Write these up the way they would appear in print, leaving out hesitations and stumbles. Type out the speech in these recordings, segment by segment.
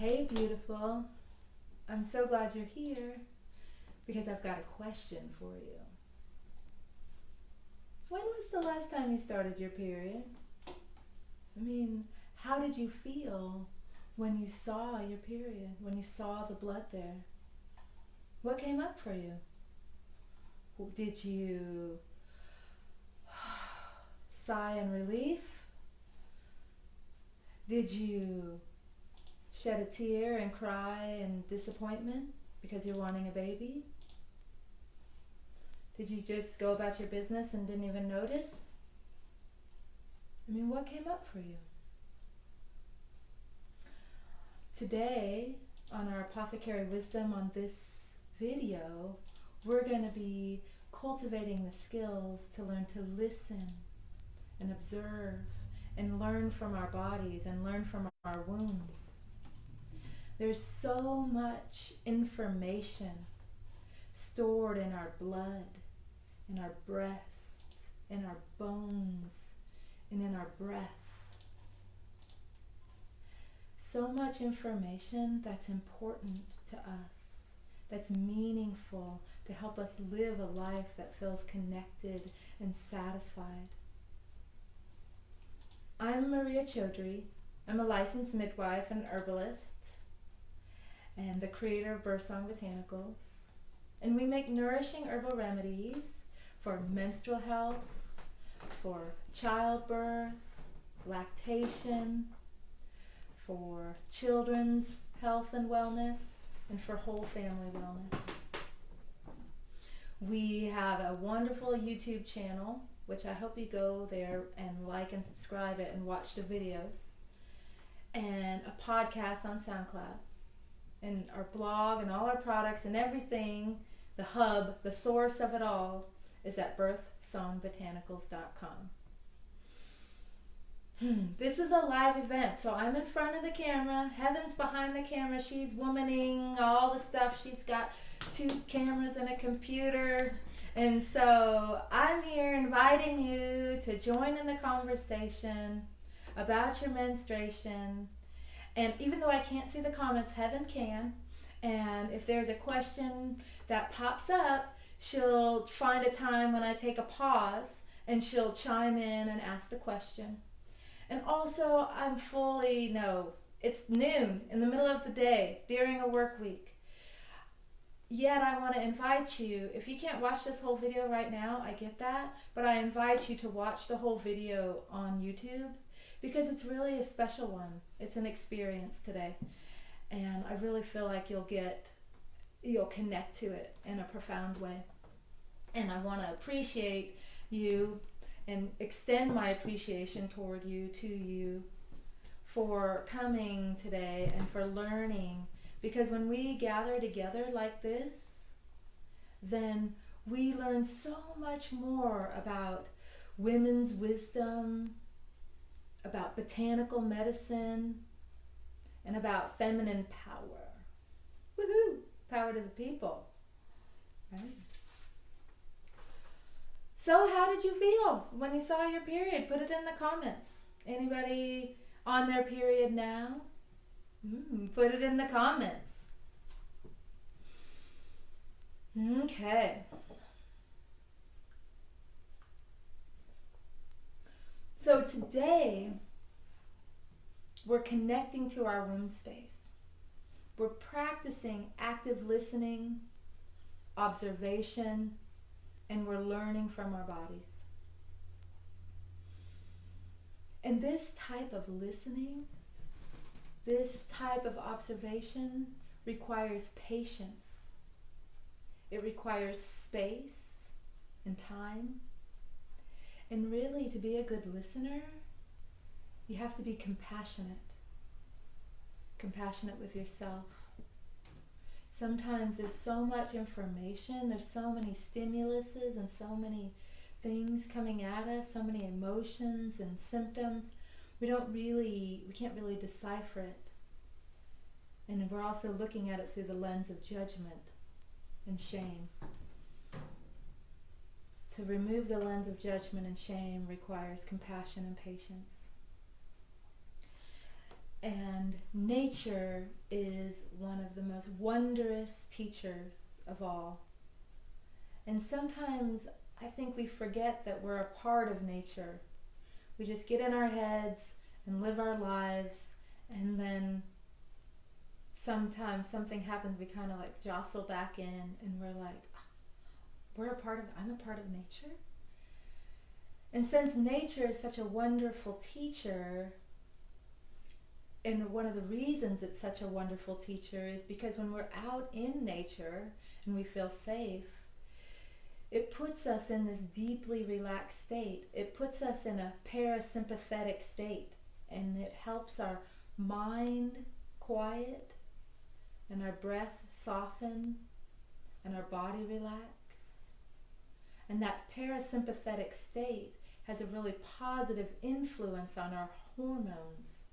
Hey, beautiful. I'm so glad you're here because I've got a question for you. When was the last time you started your period? How did you feel when you saw your period, when you saw the blood there? What came up for you? Did you sigh in relief? Did you shed a tear and cry in disappointment because you're wanting a baby? Did you just go about your business and didn't even notice? What came up for you? Today, on our Apothecary Wisdom on this video, we're going to be cultivating the skills to learn to listen and observe and learn from our bodies and learn from our wounds. There's so much information stored in our blood, in our breasts, in our bones, and in our breath. So much information that's important to us, that's meaningful to help us live a life that feels connected and satisfied. I'm Maria Chaudhry. I'm a licensed midwife and herbalist and the creator of Birthsong Botanicals. And we make nourishing herbal remedies for menstrual health, for childbirth, lactation, for children's health and wellness, and for whole family wellness. We have a wonderful YouTube channel, which I hope you go there and like and subscribe it and watch the videos, and a podcast on SoundCloud, and our blog and all our products and everything, the hub, the source of it all, is at birthsongbotanicals.com. This is a live event, so I'm in front of the camera. Heaven's behind the camera. She's womaning all the stuff. She's got 2 cameras and a computer. And so I'm here inviting you to join in the conversation about your menstruation. And even though I can't see the comments, Heaven can. And if there's a question that pops up, she'll find a time when I take a pause and she'll chime in and ask the question. And also, it's noon in the middle of the day during a work week. Yet I want to invite you, if you can't watch this whole video right now, I get that, but I invite you to watch the whole video on YouTube because it's really a special one. It's an experience today. And I really feel like you'll connect to it in a profound way. And I want to appreciate you and extend my appreciation toward you, to you, for coming today and for learning. Because when we gather together like this, then we learn so much more about women's wisdom, about botanical medicine, and about feminine power. Woohoo! Power to the people. Right? So how did you feel when you saw your period? Put it in the comments. Anybody on their period now? Put it in the comments. Okay. So today, we're connecting to our womb space. We're practicing active listening, observation, and we're learning from our bodies. And this type of listening, this type of observation requires patience. It requires space and time. And really, to be a good listener, you have to be compassionate. Compassionate with yourself. Sometimes there's so much information, there's so many stimuluses and so many things coming at us, so many emotions and symptoms. We can't really decipher it. And we're also looking at it through the lens of judgment and shame. To remove the lens of judgment and shame requires compassion and patience. And nature is one of the most wondrous teachers of all. And sometimes I think we forget that we're a part of nature. We just get in our heads and live our lives, and then sometimes something happens, we kind of like jostle back in, and we're like, I'm a part of nature. And since nature is such a wonderful teacher, and one of the reasons it's such a wonderful teacher is because when we're out in nature and we feel safe, it puts us in this deeply relaxed state. It puts us in a parasympathetic state, and it helps our mind quiet and our breath soften and our body relax. And that parasympathetic state has a really positive influence on our hormones.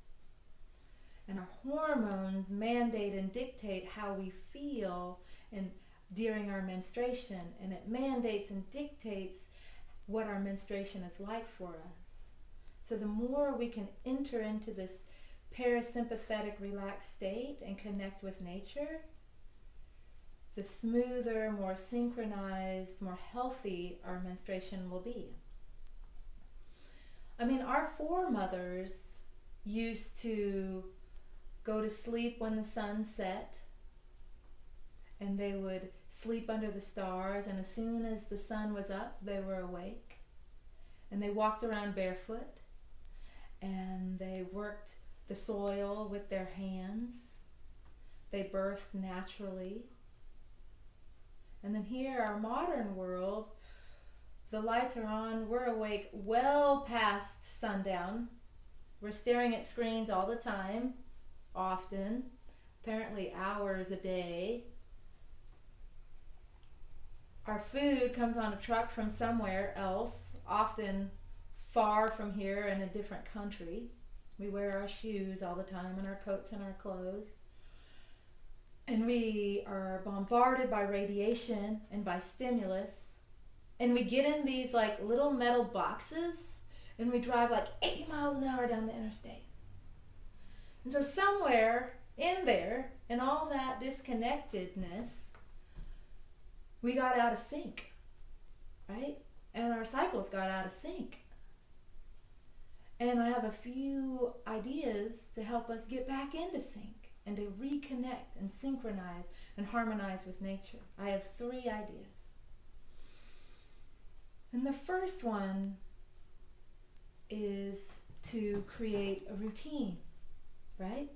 And our hormones mandate and dictate how we feel during our menstruation. And it mandates and dictates what our menstruation is like for us. So the more we can enter into this parasympathetic relaxed state and connect with nature, the smoother, more synchronized, more healthy our menstruation will be. I mean, our foremothers used to go to sleep when the sun set, and they would sleep under the stars, and as soon as the sun was up, they were awake. And they walked around barefoot, and they worked the soil with their hands. They birthed naturally. And then here, our modern world, the lights are on, we're awake well past sundown. We're staring at screens all the time, often, apparently hours a day. Our food comes on a truck from somewhere else, often far from here in a different country. We wear our shoes all the time, and our coats and our clothes. And we are bombarded by radiation and by stimulus. And we get in these like little metal boxes, and we drive like 80 miles an hour down the interstate. And so somewhere in there, in all that disconnectedness, we got out of sync, right? And our cycles got out of sync. And I have a few ideas to help us get back into sync and to reconnect and synchronize and harmonize with nature. I have 3 ideas. And the first one is to create a routine, right?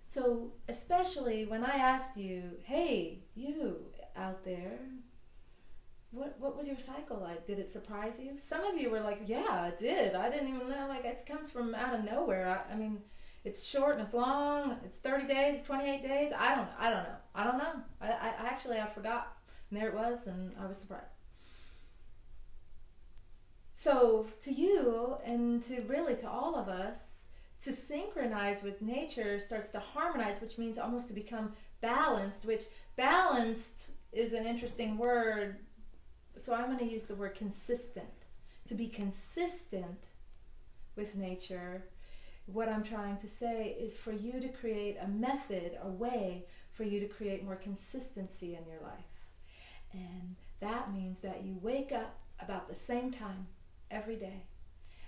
So especially when I asked you, hey, you out there, what was your cycle like? Did it surprise you? Some of you were like, yeah, it did. I didn't even know. Like, it comes from out of nowhere. I mean, it's short and it's long. It's 30 days, it's 28 days. I don't know. I forgot. And there it was, and I was surprised. So to you, and to all of us, to synchronize with nature starts to harmonize, which means almost to become balanced, which balanced is an interesting word. So I'm going to use the word consistent. To be consistent with nature, what I'm trying to say is for you to create a method, a way for you to create more consistency in your life. And that means that you wake up about the same time every day,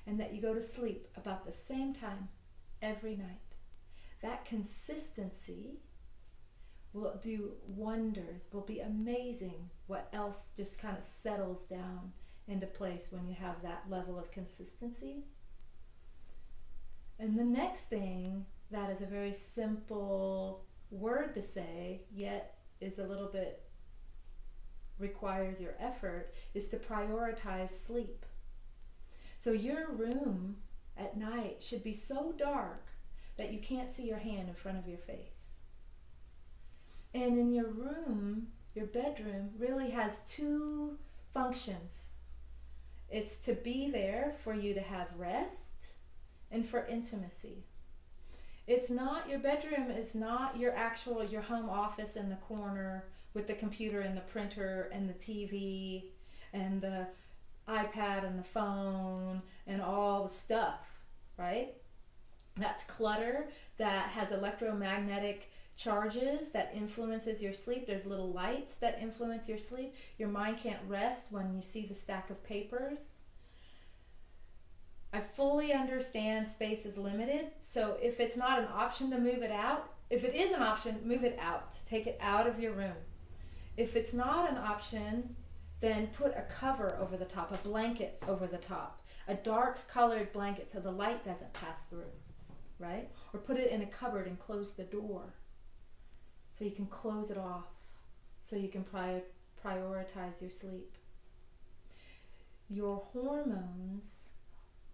and that you go to sleep about the same time every night. That consistency will do wonders, will be amazing what else just kind of settles down into place when you have that level of consistency. And the next thing that is a very simple word to say, yet is a little bit requires your effort, is to prioritize sleep. So your room at night should be so dark that you can't see your hand in front of your face. And in your room, your bedroom really has 2 functions. It's to be there for you to have rest and for intimacy. It's not, your bedroom is not your home office in the corner with the computer and the printer and the TV and the iPad and the phone and all the stuff, right? That's clutter that has electromagnetic charges that influences your sleep. There's little lights that influence your sleep. Your mind can't rest when you see the stack of papers. I fully understand space is limited, so if it's not an option to move it out, if it is an option, move it out. Take it out of your room. If it's not an option, then put a cover over the top, a blanket over the top, a dark colored blanket so the light doesn't pass through, right? Or put it in a cupboard and close the door so you can close it off, so you can prioritize your sleep. Your hormones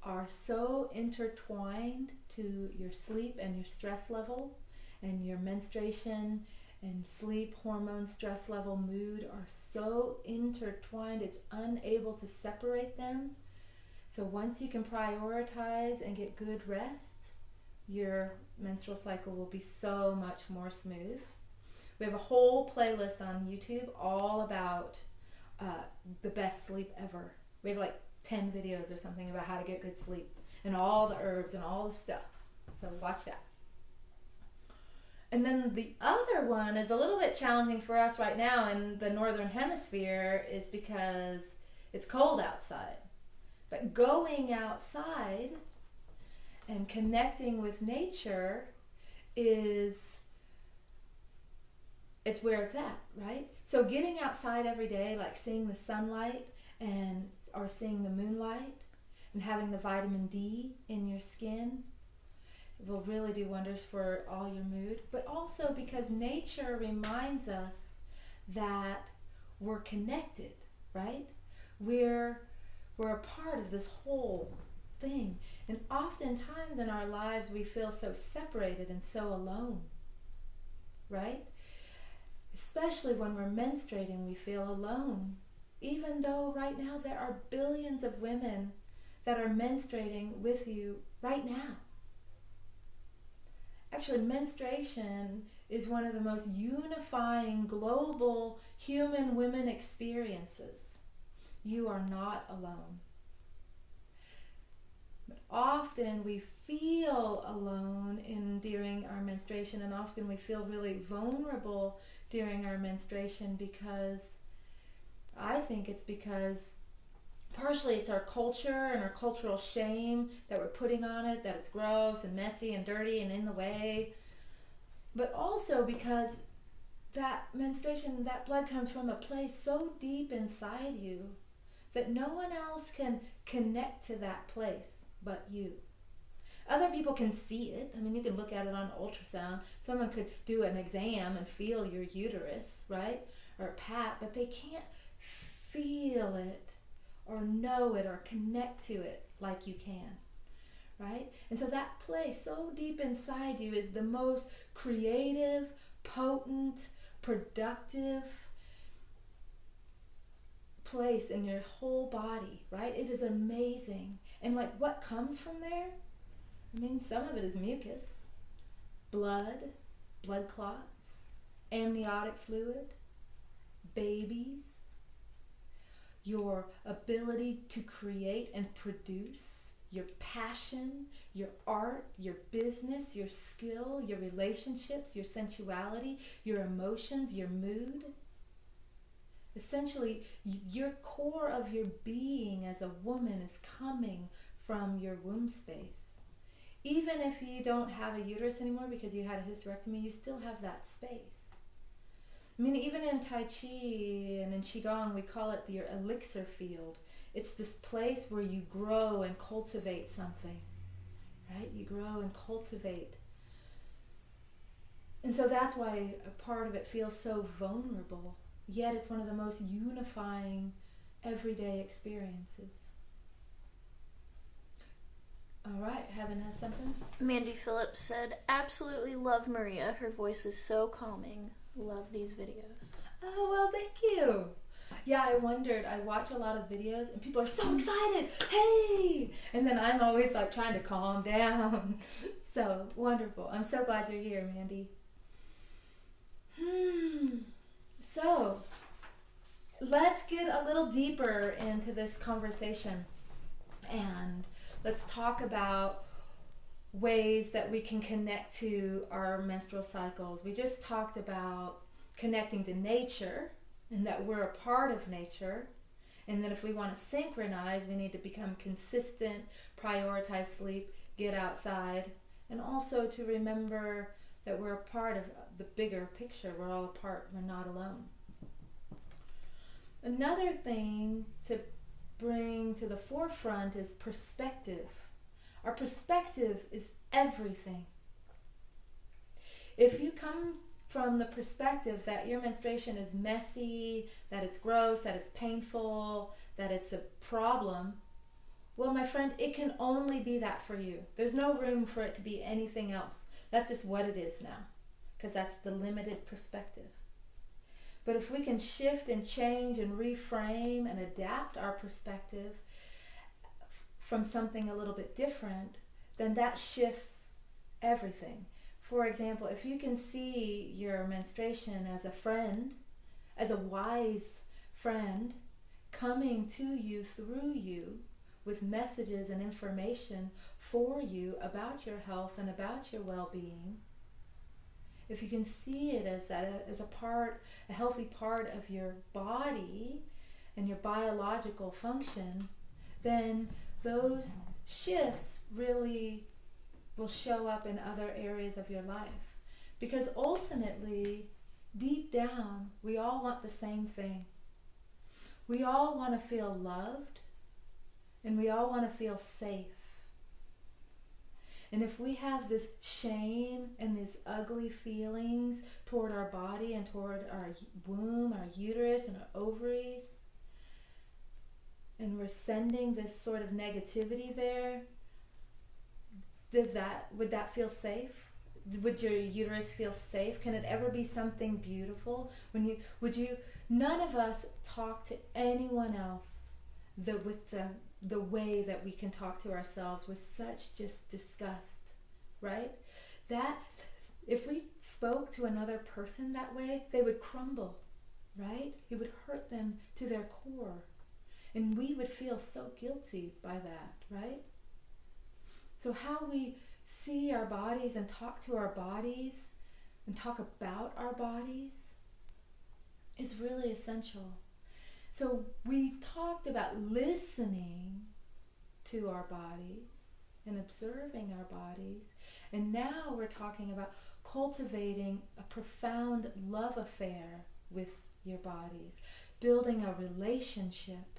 are so intertwined to your sleep and your stress level, and your menstruation and sleep, hormone, stress level, mood are so intertwined, it's unable to separate them. So once you can prioritize and get good rest, your menstrual cycle will be so much more smooth. We have a whole playlist on YouTube all about the best sleep ever. We have like 10 videos or something about how to get good sleep and all the herbs and all the stuff. So watch that. And then the other one is a little bit challenging for us right now in the northern hemisphere is because it's cold outside. But going outside and connecting with nature it's where it's at, right? So getting outside every day, like seeing the sunlight or seeing the moonlight and having the vitamin D in your skin will really do wonders for all your mood, but also because nature reminds us that we're connected, right? We're a part of this whole thing. And oftentimes in our lives we feel so separated and so alone, right? Especially when we're menstruating, we feel alone. Even though right now there are billions of women that are menstruating with you right now. Actually, menstruation is one of the most unifying global human women experiences. You are not alone. But often we feel alone during our menstruation, and often we feel really vulnerable during our menstruation because I think it's because partially it's our culture and our cultural shame that we're putting on it, that it's gross and messy and dirty and in the way. But also because that menstruation, that blood comes from a place so deep inside you that no one else can connect to that place but you. Other people can see it. I mean, you can look at it on ultrasound. Someone could do an exam and feel your uterus, right? Or a pat, but they can't feel it or know it or connect to it like you can, right? And so that place so deep inside you is the most creative, potent, productive place in your whole body, right? It is amazing. And like what comes from there? I mean, some of it is mucus, blood clots, amniotic fluid, babies, your ability to create and produce, your passion, your art, your business, your skill, your relationships, your sensuality, your emotions, your mood. Essentially, your core of your being as a woman is coming from your womb space. Even if you don't have a uterus anymore because you had a hysterectomy, you still have that space. I mean, even in Tai Chi and in Qigong, we call it your elixir field. It's this place where you grow and cultivate something, right? You grow and cultivate. And so that's why a part of it feels so vulnerable, yet it's one of the most unifying everyday experiences. All right, Heaven has something? Mandy Phillips said, absolutely love Maria. Her voice is so calming. Love these videos. Oh, well, thank you. Yeah, I wondered. I watch a lot of videos and people are so excited. Hey! And then I'm always like trying to calm down. So wonderful. I'm so glad you're here, Mandy. So let's get a little deeper into this conversation and let's talk about ways that we can connect to our menstrual cycles. We just talked about connecting to nature and that we're a part of nature, and that if we want to synchronize, we need to become consistent, prioritize sleep, get outside, and also to remember that we're a part of the bigger picture. We're all a part, we're not alone. Another thing to bring to the forefront is perspective. Our perspective is everything. If you come from the perspective that your menstruation is messy, that it's gross, that it's painful, that it's a problem, well, my friend, it can only be that for you. There's no room for it to be anything else. That's just what it is now, because that's the limited perspective. But if we can shift and change and reframe and adapt our perspective from something a little bit different, then that shifts everything. For example, if you can see your menstruation as a friend, as a wise friend, coming to you through you with messages and information for you about your health and about your well-being, if you can see it as a healthy part of your body and your biological function, then those shifts really will show up in other areas of your life. Because ultimately, deep down, we all want the same thing. We all want to feel loved, and we all want to feel safe. And if we have this shame and these ugly feelings toward our body and toward our womb, our uterus, and our ovaries, and we're sending this sort of negativity there, would that feel safe? Would your uterus feel safe? Can it ever be something beautiful? None of us talk to anyone else with the way that we can talk to ourselves with such just disgust, right? That if we spoke to another person that way, they would crumble, right? It would hurt them to their core. And we would feel so guilty by that, right? So how we see our bodies and talk to our bodies and talk about our bodies is really essential. So we talked about listening to our bodies and observing our bodies, and now we're talking about cultivating a profound love affair with your bodies, building a relationship.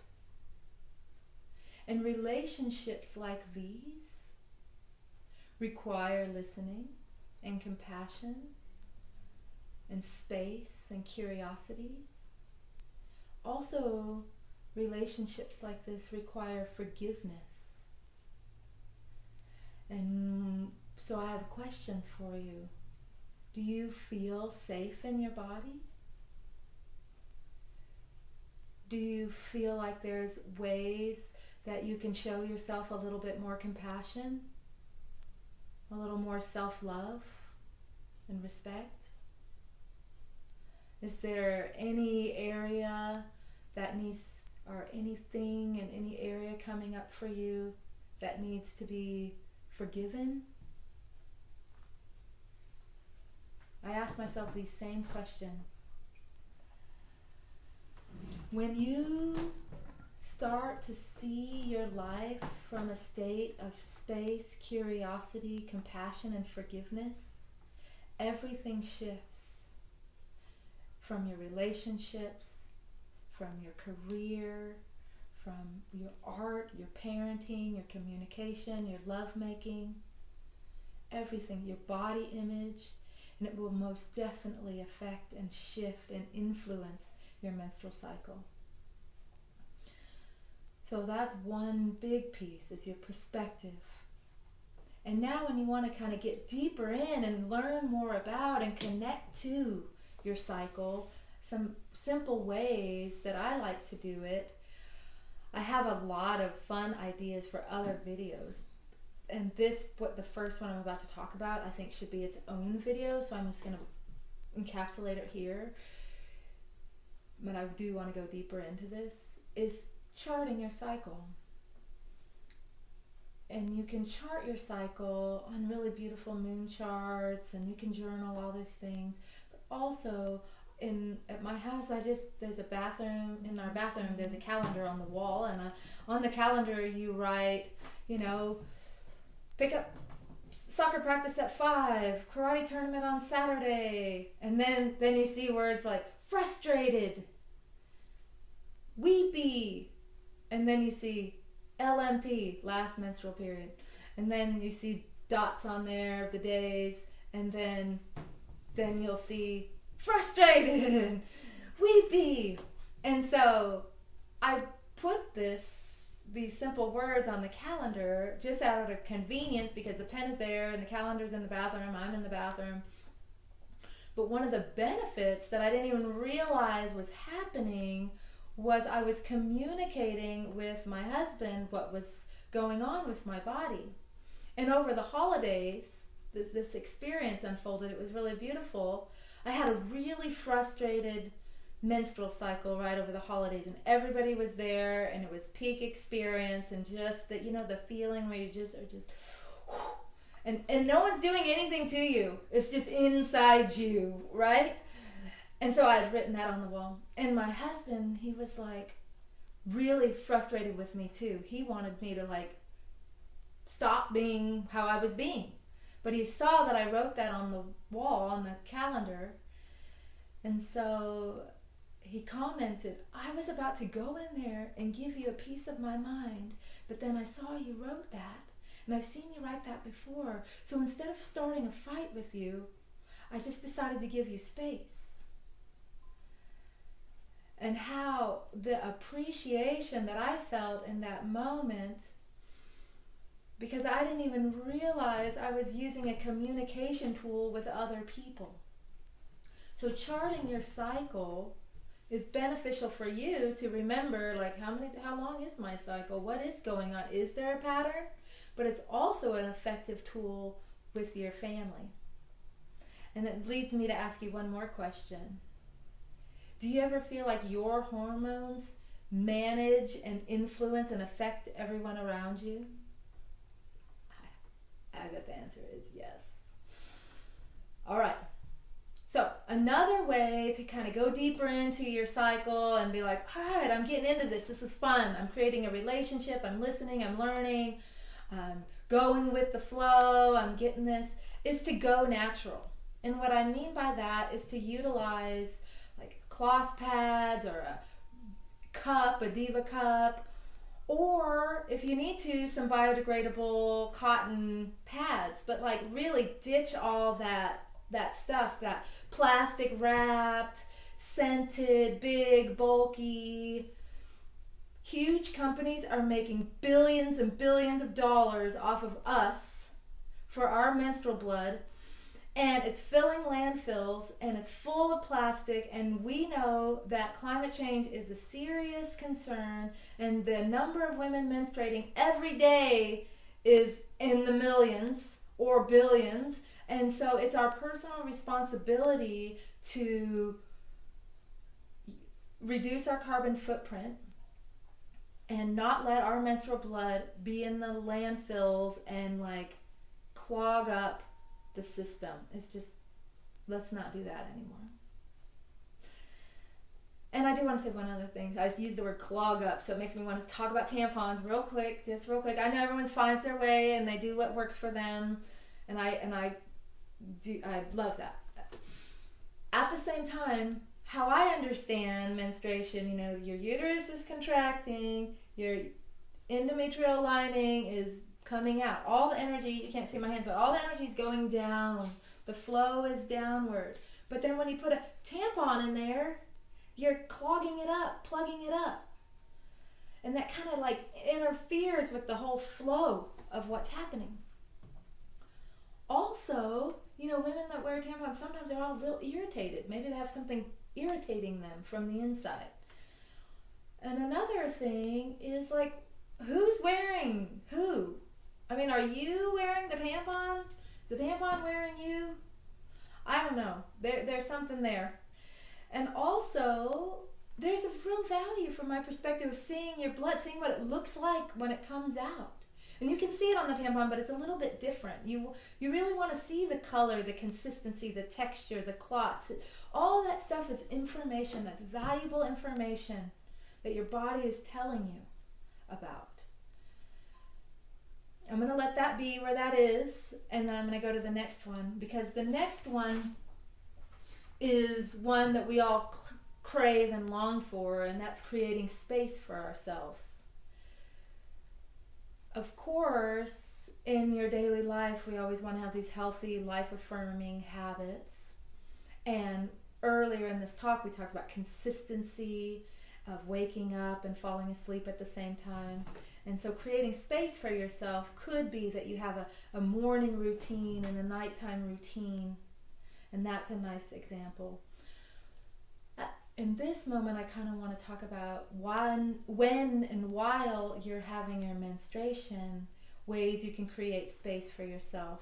And relationships like these require listening and compassion and space and curiosity. Also, relationships like this require forgiveness. And so I have questions for you. Do you feel safe in your body? Do you feel like there's ways that you can show yourself a little bit more compassion, a little more self-love and respect? Is there any area that needs, or anything in any area coming up for you that needs to be forgiven? I ask myself these same questions. When you start to see your life from a state of space, curiosity, compassion, and forgiveness, everything shifts. From your relationships, from your career, from your art, your parenting, your communication, your lovemaking, everything, your body image, and it will most definitely affect and shift and influence your menstrual cycle. So that's one big piece, is your perspective. And now when you want to kind of get deeper in and learn more about and connect to your cycle, some simple ways that I like to do it. I have a lot of fun ideas for other videos. And the first one I'm about to talk about, I think should be its own video, so I'm just going to encapsulate it here. But I do want to go deeper into this, is charting your cycle. and you can chart your cycle on really beautiful moon charts, and you can journal all these things. But also, at my house, there's a bathroom. In our bathroom, there's a calendar on the wall, and on the calendar you write, pick up soccer practice at 5, karate tournament on Saturday, and then you see words like frustrated, weepy, and then you see LMP, last menstrual period, and then you see dots on there of the days, and then you'll see frustrated, weepy. And so I put these simple words on the calendar just out of convenience, because the pen is there and the calendar's in the bathroom, I'm in the bathroom. But one of the benefits that I didn't even realize was happening was I was communicating with my husband what was going on with my body. And over the holidays, this experience unfolded. It was really beautiful. I had a really frustrated menstrual cycle right over the holidays, and everybody was there, and it was peak experience, and just that, the feeling where you just are just, and no one's doing anything to you. It's just inside you, right? And so I had written that on the wall. And my husband, he was like really frustrated with me too. He wanted me to like stop being how I was being. But he saw that I wrote that on the wall, on the calendar. And so he commented, I was about to go in there and give you a piece of my mind, but then I saw you wrote that, and I've seen you write that before. So instead of starting a fight with you, I just decided to give you space. And how the appreciation that I felt in that moment, because I didn't even realize I was using a communication tool with other people. So charting your cycle is beneficial for you to remember, like, how long is my cycle? What is going on? Is there a pattern? But it's also an effective tool with your family. And it leads me to ask you one more question. Do you ever feel like your hormones manage and influence and affect everyone around you? I bet the answer is yes. All right. So another way to kind of go deeper into your cycle and be like, all right, I'm getting into this. This is fun. I'm creating a relationship. I'm listening. I'm learning. I'm going with the flow. I'm getting this, is to go natural. And what I mean by that is to utilize like cloth pads or a cup, a Diva cup, or if you need to, some biodegradable cotton pads. But like really ditch all that stuff, that plastic wrapped, scented, big, bulky. Huge companies are making billions and billions of dollars off of us for our menstrual blood, and it's filling landfills, and it's full of plastic, and we know that climate change is a serious concern, and the number of women menstruating every day is in the millions or billions. And so it's our personal responsibility to reduce our carbon footprint and not let our menstrual blood be in the landfills and like clog up the system. It's just, let's not do that anymore. And I do want to say one other thing. I used the word clog up, so it makes me want to talk about tampons real quick. I know everyone finds their way and they do what works for them, and I love that. At the same time, how I understand menstruation, your uterus is contracting, your endometrial lining is coming out. All the energy, you can't see my hand, but all the energy is going down. The flow is downward. But then when you put a tampon in there, you're clogging it up, plugging it up. And that kind of like interferes with the whole flow of what's happening. Also, women that wear tampons, sometimes they're all real irritated. Maybe they have something irritating them from the inside. And another thing is like, who's wearing who? I mean, are you wearing the tampon? Is the tampon wearing you? I don't know. There's something there. And also, there's a real value from my perspective of seeing your blood, seeing what it looks like when it comes out. And you can see it on the tampon, but it's a little bit different. You really want to see the color, the consistency, the texture, the clots. All that stuff is information. That's valuable information that your body is telling you about. I'm going to let that be where that is, and then I'm going to go to the next one, because the next one is one that we all crave and long for, and that's creating space for ourselves. Of course, in your daily life, we always want to have these healthy, life-affirming habits. And earlier in this talk, we talked about consistency of waking up and falling asleep at the same time. And so creating space for yourself could be that you have a morning routine and a nighttime routine. And that's a nice example. In this moment, I kind of want to talk about when and while you're having your menstruation, ways you can create space for yourself.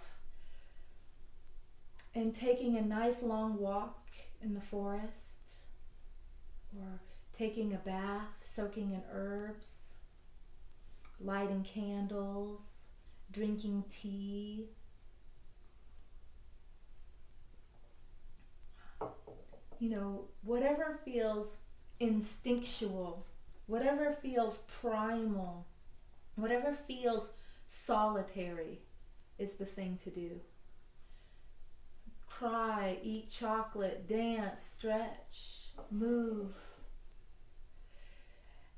And taking a nice long walk in the forest, or taking a bath, soaking in herbs, lighting candles, drinking tea. You know, whatever feels instinctual, whatever feels primal, whatever feels solitary is the thing to do. Cry, eat chocolate, dance, stretch, move.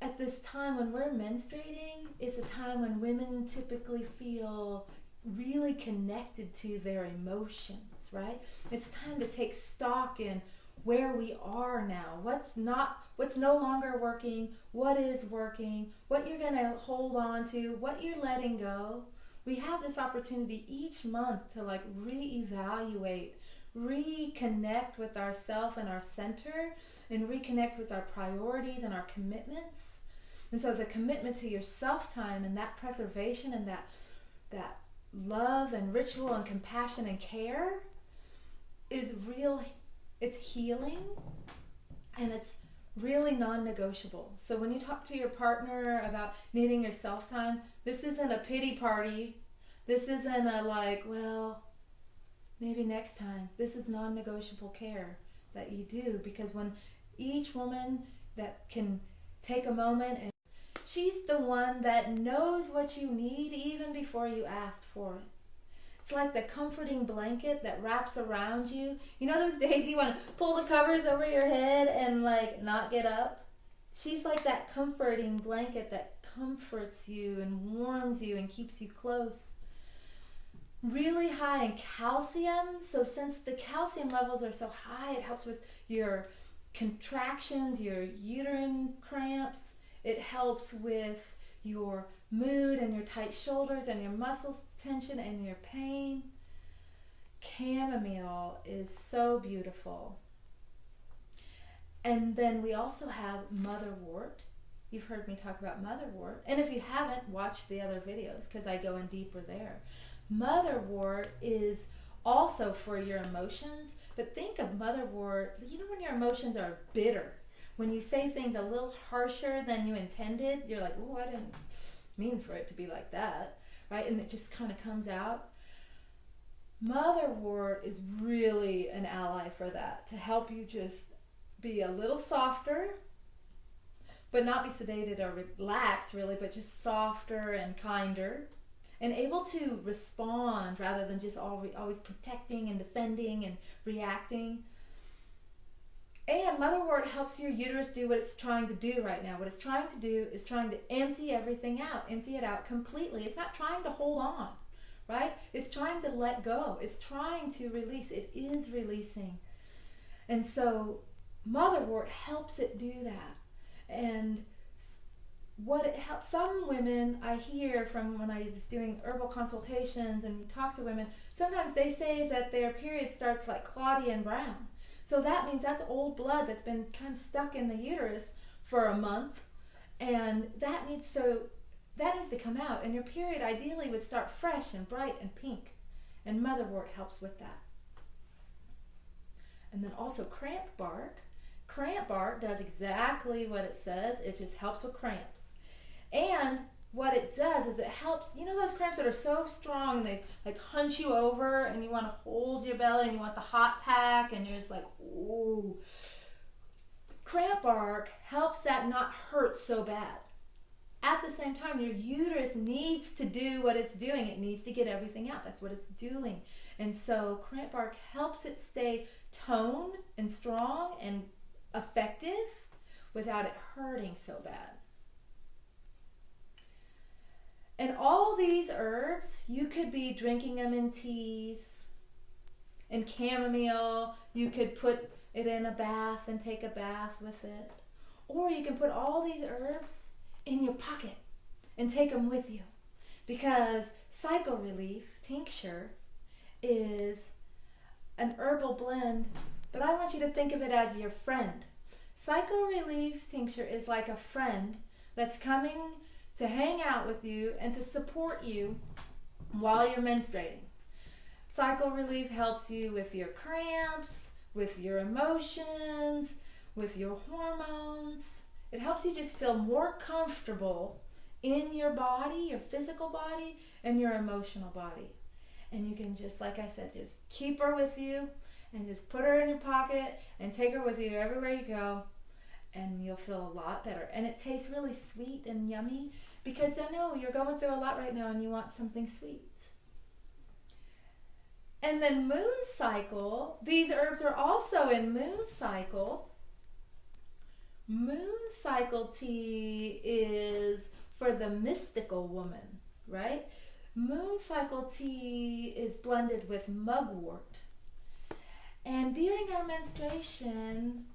At this time when we're menstruating, it's a time when women typically feel really connected to their emotions, right? It's time to take stock in where we are now, what's no longer working, what is working, what you're going to hold on to, what you're letting go. We have this opportunity each month to reevaluate, reconnect with ourself and our center, and reconnect with our priorities and our commitments. And so the commitment to your self-time and that preservation and that love and ritual and compassion and care is real. It's healing, and it's really non-negotiable. So when you talk to your partner about needing your self-time, this isn't a pity party. This isn't a maybe next time. This is non-negotiable care that you do, because when each woman that can take a moment, and she's the one that knows what you need even before you asked for it. It's like the comforting blanket that wraps around you. You know those days you want to pull the covers over your head and not get up? She's like that comforting blanket that comforts you and warms you and keeps you close. Really high in calcium. So since the calcium levels are so high, it helps with your contractions, your uterine cramps. It helps with your mood and your tight shoulders and your muscles tension and your pain. Chamomile is so beautiful. And then we also have motherwort. You've heard me talk about motherwort. And if you haven't, watch the other videos because I go in deeper there. Motherwort is also for your emotions, but think of motherwort, when your emotions are bitter, when you say things a little harsher than you intended, you're like, oh, I didn't mean for it to be like that, right? And it just kind of comes out. Motherwort is really an ally for that, to help you just be a little softer, but not be sedated or relaxed really, but just softer and kinder, and able to respond rather than just always protecting and defending and reacting. And motherwort helps your uterus do what it's trying to do right now. What it's trying to do is trying to empty everything out, empty it out completely. It's not trying to hold on, right? It's trying to let go. It's trying to release. It is releasing. And so motherwort helps it do that. And what it helps, some women I hear from when I was doing herbal consultations and talk to women, sometimes they say that their period starts like clotty and brown. So that means that's old blood that's been kind of stuck in the uterus for a month, and that needs to come out. And your period ideally would start fresh and bright and pink, and motherwort helps with that. And then also cramp bark. Cramp bark does exactly what it says. It just helps with cramps. And what it does is it helps, you know those cramps that are so strong and they like hunch you over and you want to hold your belly and you want the hot pack and you're just like, ooh. Cramp bark helps that not hurt so bad. At the same time, your uterus needs to do what it's doing. It needs to get everything out. That's what it's doing. And so cramp bark helps it stay toned and strong and effective without it hurting so bad. And all these herbs, you could be drinking them in teas. And chamomile, you could put it in a bath and take a bath with it. Or you can put all these herbs in your pocket and take them with you. Because Cycle Relief Tincture is an herbal blend, but I want you to think of it as your friend. Cycle Relief Tincture is like a friend that's coming to hang out with you and to support you while you're menstruating. Cycle Relief helps you with your cramps, with your emotions, with your hormones. It helps you just feel more comfortable in your body, your physical body, and your emotional body. And you can just, like I said, just keep her with you and just put her in your pocket and take her with you everywhere you go. And you'll feel a lot better. And it tastes really sweet and yummy because I know you're going through a lot right now and you want something sweet. And then Moon Cycle, these herbs are also in Moon Cycle. Moon Cycle tea is for the mystical woman, right? Moon Cycle tea is blended with mugwort. And during our menstruation,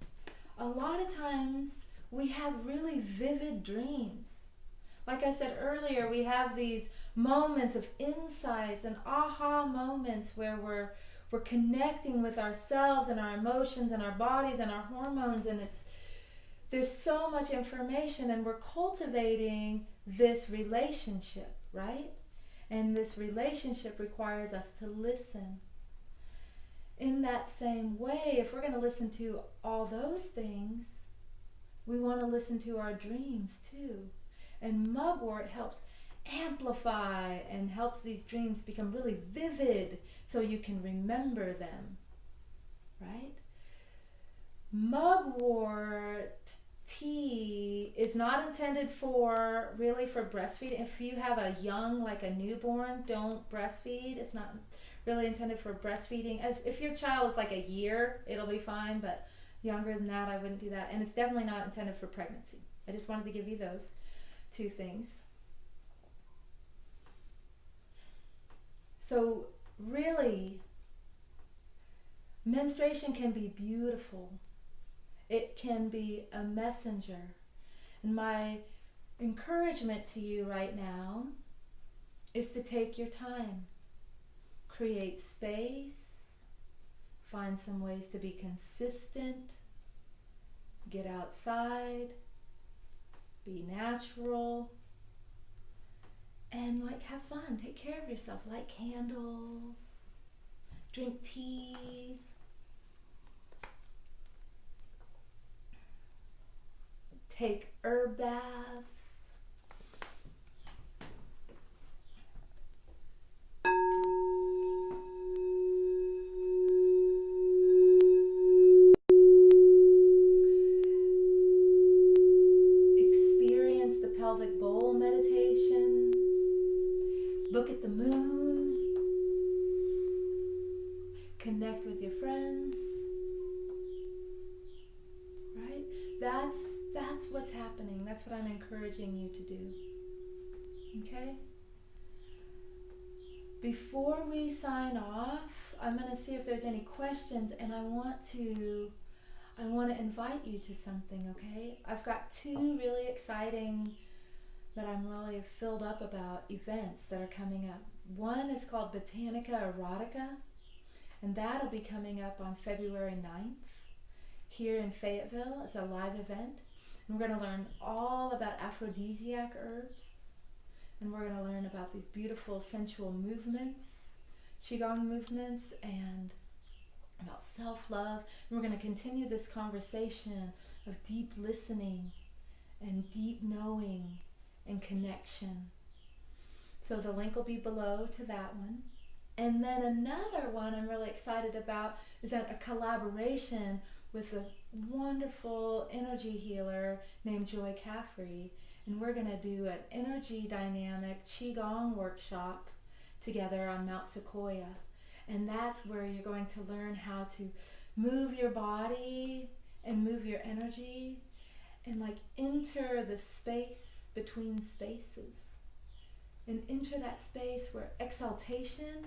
a lot of times we have really vivid dreams. Like I said earlier, we have these moments of insights and aha moments where we're connecting with ourselves and our emotions and our bodies and our hormones, and there's so much information, and we're cultivating this relationship, right? And this relationship requires us to listen. In that same way, if we're going to listen to all those things, we want to listen to our dreams too. And mugwort helps amplify and helps these dreams become really vivid so you can remember them, right? Mugwort tea is not intended for breastfeeding. If you have a young, like a newborn, don't breastfeed. It's not really intended for breastfeeding. If your child is like a year, it'll be fine, but younger than that, I wouldn't do that. And it's definitely not intended for pregnancy. I just wanted to give you those two things. So really, menstruation can be beautiful. It can be a messenger. And my encouragement to you right now is to take your time. Create space. Find some ways to be consistent. Get outside. Be natural. And have fun. Take care of yourself. Light candles. Drink teas. Take herb baths. Experience the pelvic bowl meditation. Look at the moon. Connect with your friends. Right? That's what's happening. That's what I'm encouraging you to do. Okay? Before we sign off, I'm going to see if there's any questions, and I want to invite you to something, okay? I've got two really exciting, that I'm really filled up about, events that are coming up. One is called Botanica Erotica, and that'll be coming up on February 9th here in Fayetteville. It's a live event. And we're going to learn all about aphrodisiac herbs, and we're going to learn about these beautiful sensual movements, qigong movements, and about self-love. And we're going to continue this conversation of deep listening and deep knowing and connection. So the link will be below to that one. And then another one I'm really excited about is a collaboration with a wonderful energy healer named Joy Caffrey. And we're going to do an energy dynamic Qigong workshop together on Mount Sequoia. And that's where you're going to learn how to move your body and move your energy and like enter the space between spaces. And enter that space where exaltation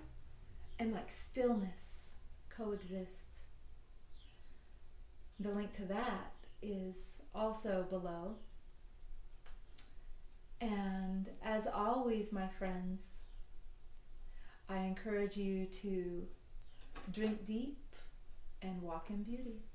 and like stillness coexist. The link to that is also below. And as always, my friends, I encourage you to drink deep and walk in beauty.